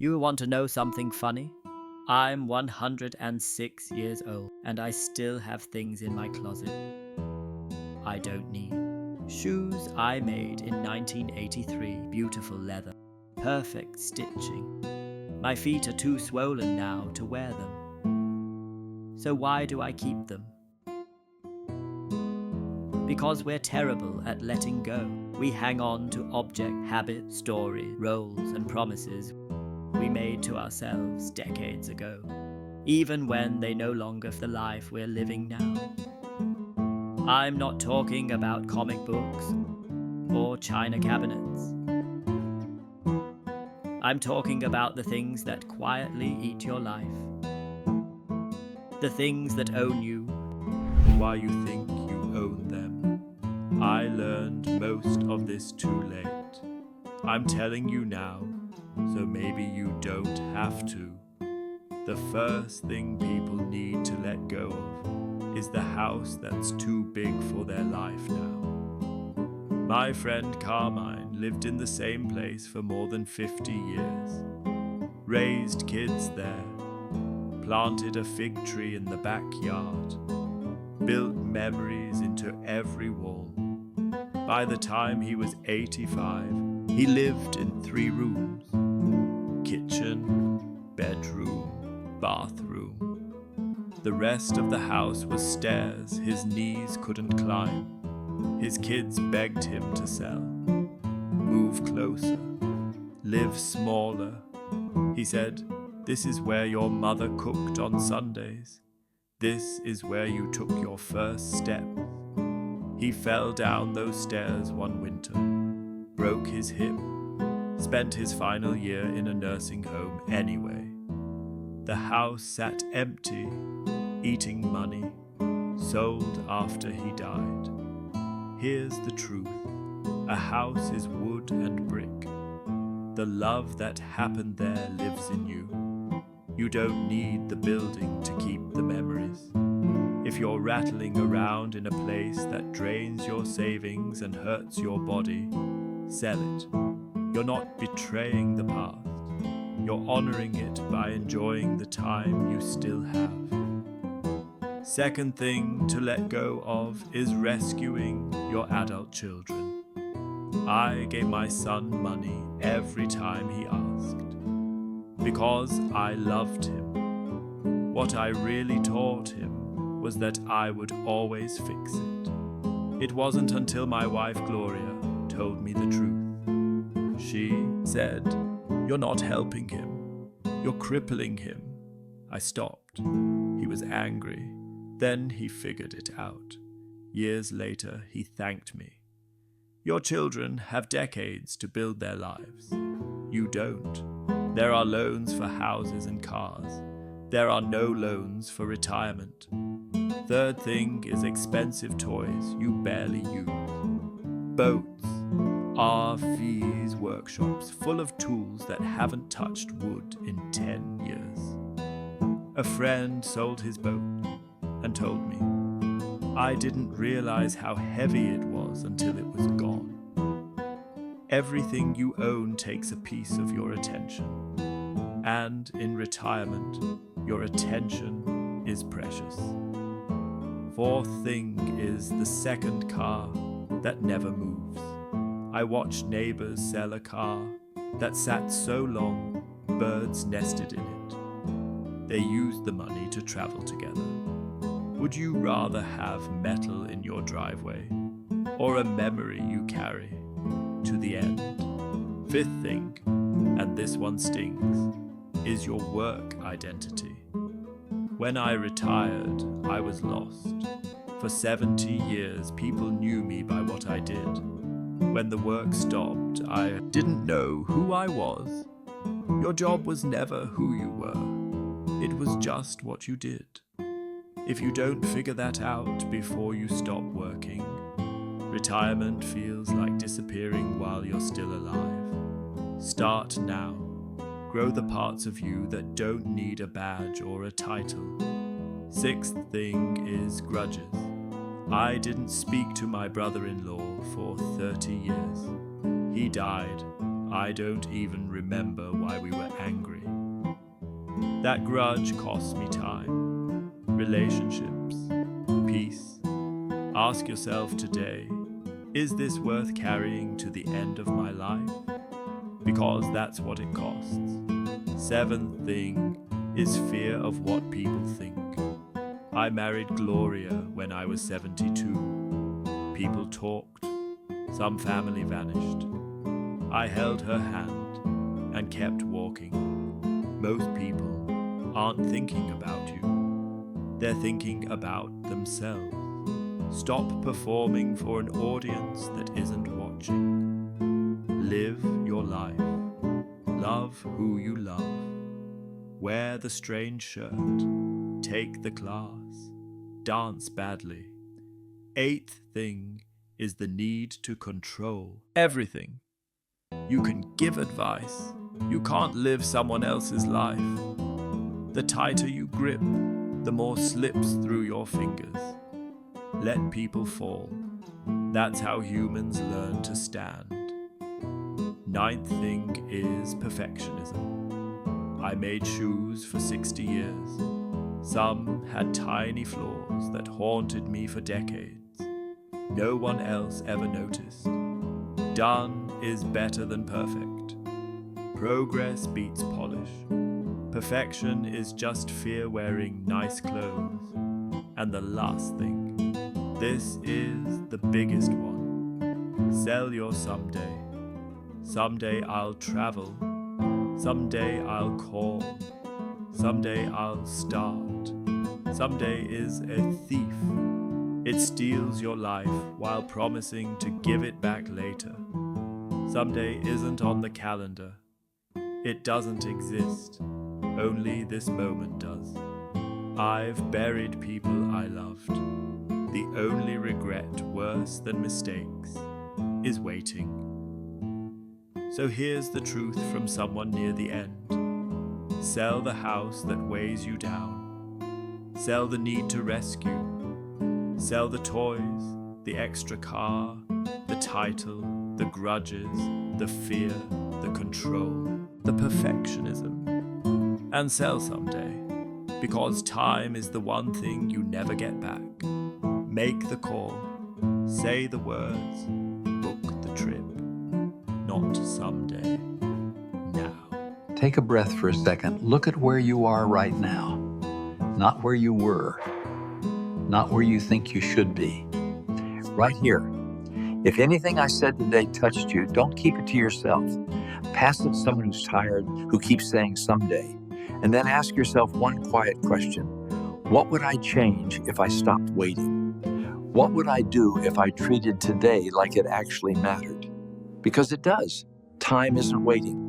You want to know something funny? I'm 106 years old and I still have things in my closet I don't need. Shoes I made in 1983, beautiful leather, perfect stitching. My feet are too swollen now to wear them. So why do I keep them? Because we're terrible at letting go. We hang on to object, habit, story, roles, and promises we made to ourselves decades ago, even when they no longer fit the life we're living now. I'm not talking about comic books or china cabinets. I'm talking about the things that quietly eat your life. The things that own you. Why you think you own them. I learned most of this too late. I'm telling you now, so maybe you don't have to. The first thing people need to let go of is the house that's too big for their life now. My friend Carmine lived in the same place for more than 50 years, raised kids there, planted a fig tree in the backyard, built memories into every wall. By the time he was 85, he lived in 3 rooms: kitchen, bedroom, bathroom. The rest of the house was stairs his knees couldn't climb. His kids begged him to sell, move closer, live smaller. He said, "This is where your mother cooked on Sundays. This is where you took your first step." He fell down those stairs one winter, broke his hip, spent his final year in a nursing home anyway. The house sat empty, eating money, sold after he died. Here's the truth: a house is wood and brick. The love that happened there lives in you. You don't need the building to keep the memories. If you're rattling around in a place that drains your savings and hurts your body, sell it. You're not betraying the past. You're honoring it by enjoying the time you still have. Second thing to let go of is rescuing your adult children. I gave my son money every time he asked, because I loved him. What I really taught him was that I would always fix it. It wasn't until my wife Gloria told me the truth. She said, "You're not helping him. You're crippling him." I stopped. He was angry. Then he figured it out. Years later, he thanked me. Your children have decades to build their lives. You don't. There are loans for houses and cars. There are no loans for retirement. Third thing is expensive toys you barely use. Boats, RVs, workshops full of tools that haven't touched wood in 10 years. A friend sold his boat and told me. I didn't realize how heavy it was until it was gone. Everything you own takes a piece of your attention. And in retirement, your attention is precious. Fourth thing is the second car that never moves. I watched neighbors sell a car that sat so long, birds nested in it. They used the money to travel together. Would you rather have metal in your driveway or a memory you carry to the end? Fifth thing, and this one stings, is your work identity. When I retired, I was lost. For 70 years, people knew me by what I did. When the work stopped, I didn't know who I was. Your job was never who you were. It was just what you did. If you don't figure that out before you stop working, retirement feels like disappearing while you're still alive. Start now. Grow the parts of you that don't need a badge or a title. Sixth thing is grudges. I didn't speak to my brother-in-law for 30 years. He died. I don't even remember why we were angry. That grudge costs me time, relationships, peace. Ask yourself today, is this worth carrying to the end of my life? Because that's what it costs. Seventh thing is fear of what people think. I married Gloria when I was 72. People talked. Some family vanished. I held her hand and kept walking. Most people aren't thinking about you. They're thinking about themselves. Stop performing for an audience that isn't watching. Live your life. Love who you love. Wear the strange shirt. Take the class. Dance badly. Eighth thing is the need to control everything. You can give advice. You can't live someone else's life. The tighter you grip, the more slips through your fingers. Let people fall. That's how humans learn to stand. Ninth thing is perfectionism. I made shoes for 60 years. Some had tiny flaws that haunted me for decades. No one else ever noticed. Done is better than perfect. Progress beats polish. Perfection is just fear wearing nice clothes. And the last thing, this is the biggest one. Sell your someday. Someday I'll travel. Someday I'll call. Someday I'll start. Someday is a thief. It steals your life while promising to give it back later. Someday isn't on the calendar. It doesn't exist. Only this moment does. I've buried people I loved. The only regret worse than mistakes is waiting. So here's the truth from someone near the end. Sell the house that weighs you down. Sell the need to rescue. Sell the toys, the extra car, the title, the grudges, the fear, the control, the perfectionism. And sell someday, because time is the one thing you never get back. Make the call, say the words, book the trip. Not someday, now. Take a breath for a second. Look at where you are right now. Not where you were. Not where you think you should be. Right here. If anything I said today touched you, don't keep it to yourself. Pass it to someone who's tired, who keeps saying someday. And then ask yourself one quiet question. What would I change if I stopped waiting? What would I do if I treated today like it actually mattered? Because it does. Time isn't waiting.